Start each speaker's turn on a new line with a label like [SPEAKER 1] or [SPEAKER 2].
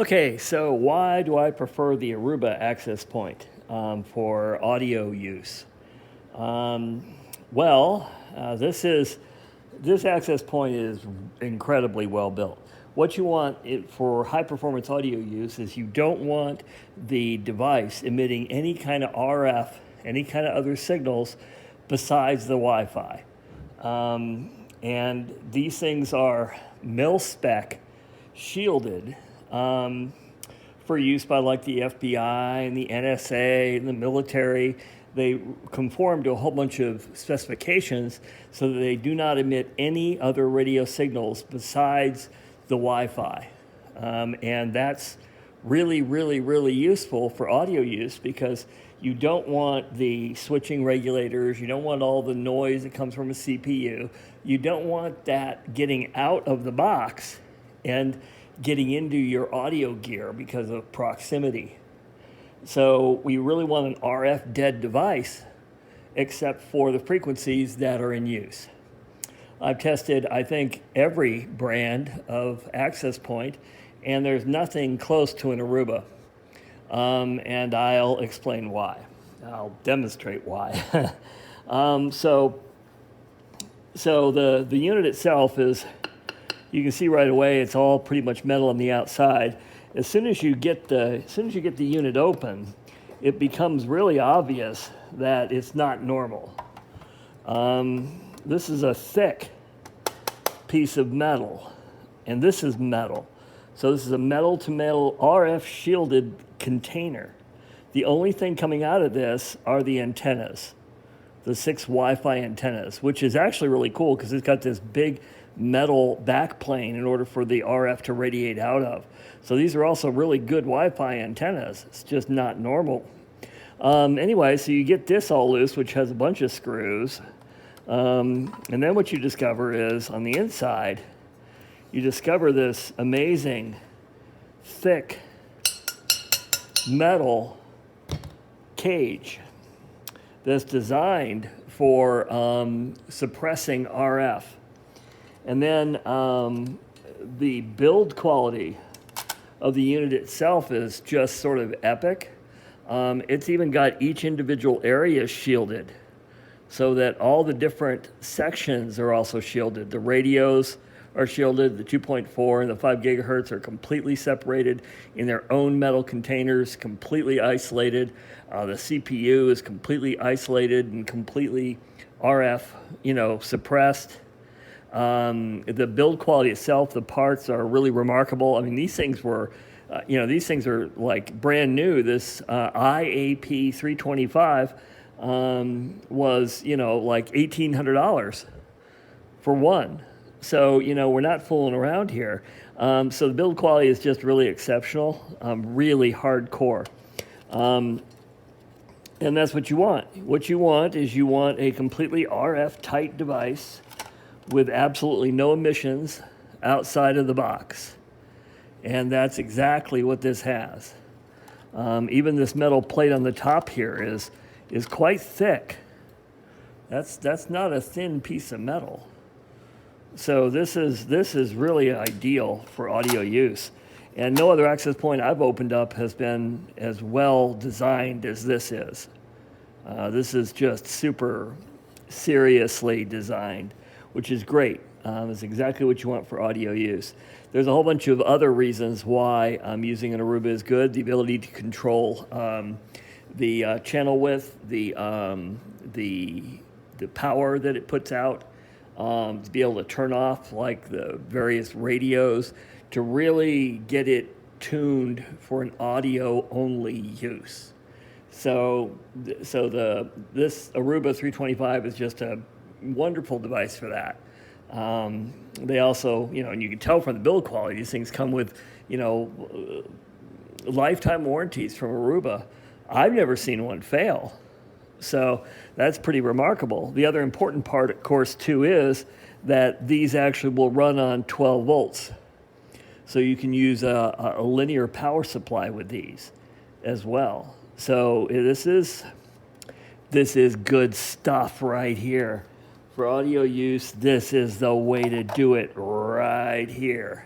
[SPEAKER 1] Okay, so why do I prefer the Aruba access point for audio use? Um, this access point is incredibly well built. What you want for high performance audio use is you don't want the device emitting any kind of RF, any kind of other signals besides the Wi-Fi. And these things are mil spec shielded for use by like the FBI and the NSA and the military. They conform to a whole bunch of specifications so that they do not emit any other radio signals besides the Wi-Fi. And that's really, really, really useful for audio use because you don't want the switching regulators, you don't want all the noise that comes from a CPU, you don't want that getting out of the box and getting into your audio gear because of proximity. So we really want an RF dead device except for the frequencies that are in use. I've tested, I think, every brand of access point, and there's nothing close to an Aruba. And I'll explain why. I'll demonstrate why. So the unit itself is, you can see right away, it's all pretty much metal on the outside. As soon as you get the unit open, it becomes really obvious that it's not normal. This is a thick piece of metal, and this is metal. So this is a metal-to-metal RF shielded container. The only thing coming out of this are the antennas, the 6 Wi-Fi antennas, which is actually really cool because it's got this big metal backplane in order for the RF to radiate out of. So these are also really good Wi-Fi antennas. It's just not normal. Anyway, so you get this all loose, which has a bunch of screws. And then what you discover is on the inside, you discover this amazing, thick metal cage that's designed for suppressing RF. And then the build quality of the unit itself is just sort of epic. It's even got each individual area shielded so that all the different sections are also shielded. The radios are shielded, the 2.4 and the 5 gigahertz are completely separated in their own metal containers, completely isolated. The CPU is completely isolated and completely RF, suppressed. The build quality itself, the parts are really remarkable. I mean, these things were, these things are like brand new. This IAP 325 was, like $1,800 for one. So, we're not fooling around here. So the build quality is just really exceptional, really hardcore. And that's what you want. What you want is you want a completely RF tight device with absolutely no emissions outside of the box. And that's exactly what this has. Even this metal plate on the top here is quite thick. That's not a thin piece of metal. So this is really ideal for audio use. And no other access point I've opened up has been as well designed as this is. This is just super seriously designed, which is great. It's exactly what you want for audio use. There's a whole bunch of other reasons why using an Aruba is good. The ability to control the channel width, the power that it puts out, to be able to turn off like the various radios, to really get it tuned for an audio-only use. So this Aruba 325 is just a wonderful device for that. They also, and you can tell from the build quality, these things come with, lifetime warranties from Aruba. I've never seen one fail. So that's pretty remarkable. The other important part, of course, too, is that these actually will run on 12 volts. So you can use a linear power supply with these as well. So this is good stuff right here. For audio use, this is the way to do it right here.